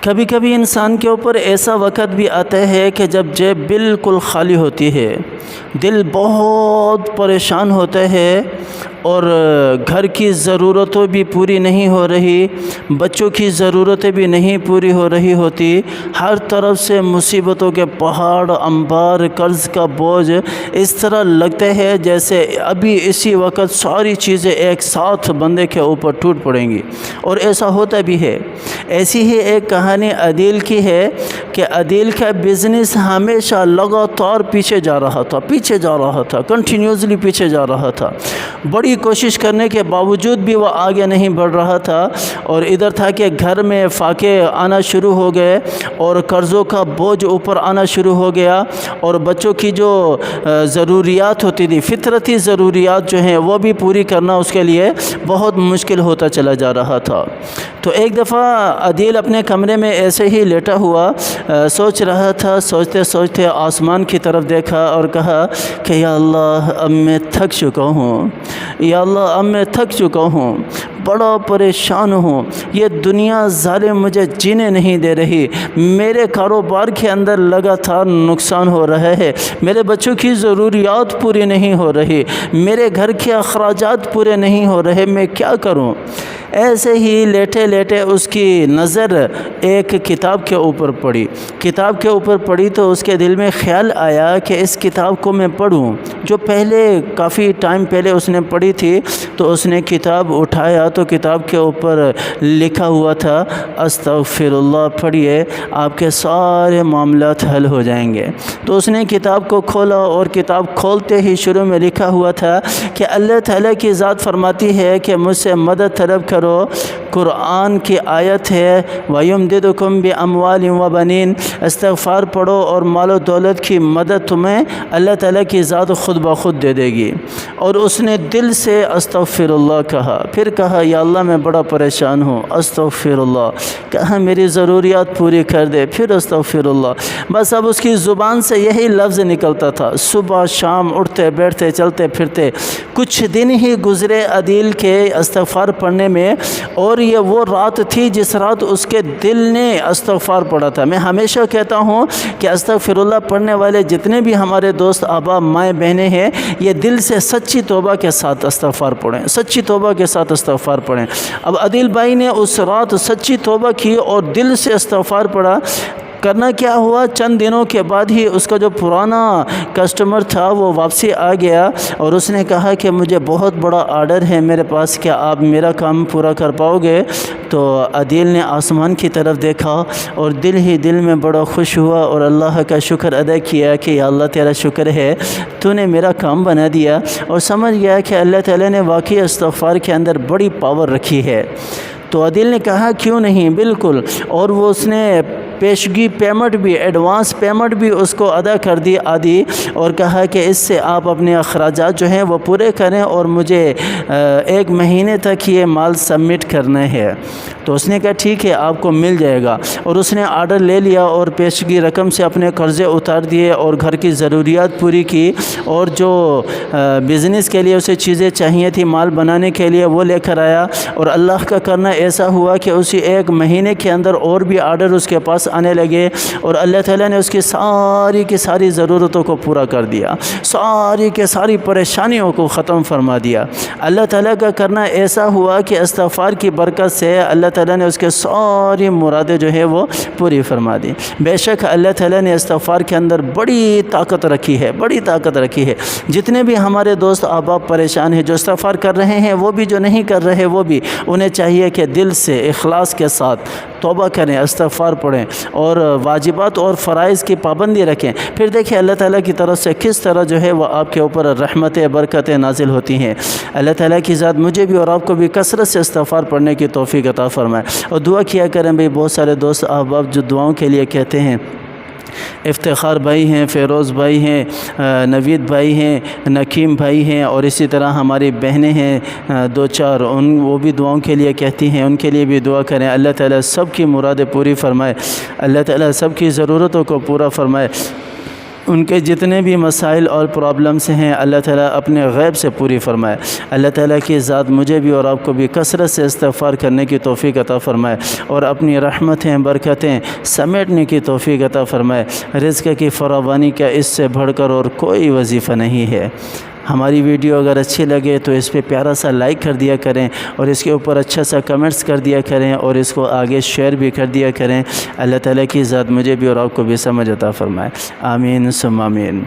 کبھی کبھی انسان کے اوپر ایسا وقت بھی آتا ہے کہ جب جیب بالکل خالی ہوتی ہے، دل بہت پریشان ہوتا ہے اور گھر کی ضرورتیں بھی پوری نہیں ہو رہی، بچوں کی ضرورتیں بھی نہیں پوری ہو رہی ہوتی، ہر طرف سے مصیبتوں کے پہاڑ، انبار، قرض کا بوجھ، اس طرح لگتا ہے جیسے ابھی اسی وقت ساری چیزیں ایک ساتھ بندے کے اوپر ٹوٹ پڑیں گی، اور ایسا ہوتا بھی ہے۔ ایسی ہی ایک کہانی عدیل کی ہے کہ عدیل کا بزنس ہمیشہ لگاتار پیچھے جا رہا تھا، کنٹینیوسلی پیچھے جا رہا تھا، بڑی کوشش کرنے کے باوجود بھی وہ آگے نہیں بڑھ رہا تھا، اور ادھر تھا کہ گھر میں فاقے آنا شروع ہو گئے اور قرضوں کا بوجھ اوپر آنا شروع ہو گیا، اور بچوں کی جو ضروریات ہوتی تھی، فطرتی ضروریات جو ہیں وہ بھی پوری کرنا اس کے لیے بہت مشکل ہوتا چلا جا رہا تھا۔ تو ایک دفعہ عدیل اپنے کمرے میں ایسے ہی لیٹا ہوا سوچ رہا تھا، سوچتے سوچتے آسمان کی طرف دیکھا اور کہا کہ یا اللہ اب میں تھک چکا ہوں، یا اللہ اب میں تھک چکا ہوں، بڑا پریشان ہوں، یہ دنیا ظالم مجھے جینے نہیں دے رہی، میرے کاروبار کے اندر لگاتار نقصان ہو رہا ہے، میرے بچوں کی ضروریات پوری نہیں ہو رہی، میرے گھر کے اخراجات پورے نہیں ہو رہے، میں کیا کروں؟ ایسے ہی لیٹے لیٹے اس کی نظر ایک کتاب کے اوپر پڑی تو اس کے دل میں خیال آیا کہ اس کتاب کو میں پڑھوں، جو پہلے کافی ٹائم پہلے اس نے پڑھی تھی۔ تو اس نے کتاب اٹھایا تو کتاب کے اوپر لکھا ہوا تھا استغفر اللہ، پڑھیے آپ کے سارے معاملات حل ہو جائیں گے۔ تو اس نے کتاب کو کھولا اور کتاب کھولتے ہی شروع میں لکھا ہوا تھا کہ اللہ تعالیٰ کی ذات فرماتی ہے کہ مجھ سے مدد طلب کرو، قرآن کی آیت ہے وَيُمْدِدُكُمْ بِأَمْوَالٍ وَبَنِينَ، استغفار پڑھو اور مال و دولت کی مدد تمہیں اللہ تعالیٰ کی ذات خود بخود دے دے گی۔ اور اس نے دل سے استغفر اللہ کہا، پھر کہا یا اللہ میں بڑا پریشان ہوں، استغفر اللہ، کہا میری ضروریات پوری کر دے، پھر استغفر اللہ۔ بس اب اس کی زبان سے یہی لفظ نکلتا تھا، صبح شام اٹھتے بیٹھتے چلتے پھرتے۔ کچھ دن ہی گزرے عدیل کے استغفار پڑھنے میں، اور یہ وہ رات تھی جس رات اس کے دل نے استغفار پڑھا تھا۔ میں ہمیشہ کہتا ہوں کہ استغفر اللہ پڑھنے والے جتنے بھی ہمارے دوست آبا مائیں بہنیں ہیں، یہ دل سے سچی توبہ کے ساتھ استغفار پڑھیں، سچی توبہ کے ساتھ استغفار پڑھیں۔ اب عدیل بھائی نے اس رات سچی توبہ کی اور دل سے استغفار پڑھا۔ کرنا کیا ہوا، چند دنوں کے بعد ہی اس کا جو پرانا کسٹمر تھا وہ واپسی آ گیا، اور اس نے کہا کہ مجھے بہت بڑا آرڈر ہے میرے پاس، کیا آپ میرا کام پورا کر پاؤ گے؟ تو عدیل نے آسمان کی طرف دیکھا اور دل ہی دل میں بڑا خوش ہوا اور اللہ کا شکر ادا کیا کہ یا اللہ تیرا شکر ہے، تو نے میرا کام بنا دیا، اور سمجھ گیا کہ اللہ تعالیٰ نے واقعی استغفار کے اندر بڑی پاور رکھی ہے۔ تو عدیل نے کہا کیوں نہیں، بالکل، اور وہ اس نے پیشگی پیمنٹ بھی، ایڈوانس پیمنٹ بھی اس کو ادا کر دی آدھی، اور کہا کہ اس سے آپ اپنے اخراجات جو ہیں وہ پورے کریں اور مجھے 1 مہینے تک یہ مال سبمٹ کرنا ہے۔ تو اس نے کہا ٹھیک ہے آپ کو مل جائے گا، اور اس نے آرڈر لے لیا اور پیشگی رقم سے اپنے قرضے اتار دیے اور گھر کی ضروریات پوری کی، اور جو بزنس کے لیے اسے چیزیں چاہیے تھی مال بنانے کے لیے وہ لے کر آیا، اور اللہ کا کرنا ایسا ہوا کہ اسی 1 مہینے کے اندر اور بھی آرڈر اس کے پاس آنے لگے، اور اللہ تعالیٰ نے اس کی ساری کی ساری ضرورتوں کو پورا کر دیا، ساری کے ساری پریشانیوں کو ختم فرما دیا۔ اللہ تعالیٰ کا کرنا ایسا ہوا کہ استغفار کی برکت سے اللہ تعالیٰ نے اس کے ساری مرادیں جو ہے وہ پوری فرما دی۔ بے شک اللہ تعالیٰ نے استغفار کے اندر بڑی طاقت رکھی ہے، جتنے بھی ہمارے دوست احباب پریشان ہیں، جو استغفار کر رہے ہیں وہ بھی، جو نہیں کر رہے وہ بھی، انہیں چاہیے کہ دل سے اخلاص کے ساتھ توبہ کریں، استغفار پڑھیں اور واجبات اور فرائض کی پابندی رکھیں۔ پھر دیکھیں اللہ تعالیٰ کی طرف سے کس طرح جو ہے وہ آپ کے اوپر رحمتیں برکتیں نازل ہوتی ہیں۔ اللہ تعالیٰ کی ذات مجھے بھی اور آپ کو بھی کثرت سے استغفار پڑھنے کی توفیق عطا فرمائے، اور دعا کیا کریں بھئی۔ بہت سارے دوست احباب جو دعاؤں کے لیے کہتے ہیں، افتخار بھائی ہیں، فیروز بھائی ہیں، نوید بھائی ہیں، نکیم بھائی ہیں، اور اسی طرح ہماری بہنیں ہیں 2-4، وہ بھی دعاؤں کے لیے کہتی ہیں، ان کے لیے بھی دعا کریں۔ اللہ تعالیٰ سب کی مرادیں پوری فرمائے، اللہ تعالیٰ سب کی ضرورتوں کو پورا فرمائے۔ ان کے جتنے بھی مسائل اور پرابلمس ہیں اللہ تعالیٰ اپنے غیب سے پوری فرمائے۔ اللہ تعالیٰ کی ذات مجھے بھی اور آپ کو بھی کثرت سے استغفار کرنے کی توفیق عطا فرمائے اور اپنی رحمتیں برکتیں سمیٹنے کی توفیق عطا فرمائے۔ رزق کی فراوانی کا اس سے بڑھ کر اور کوئی وظیفہ نہیں ہے۔ ہماری ویڈیو اگر اچھی لگے تو اس پہ پیارا سا لائک کر دیا کریں اور اس کے اوپر اچھا سا کمنٹس کر دیا کریں اور اس کو آگے شیئر بھی کر دیا کریں۔ اللہ تعالیٰ کی ذات مجھے بھی اور آپ کو بھی سمجھ عطا فرمائے۔ آمین ثم آمین۔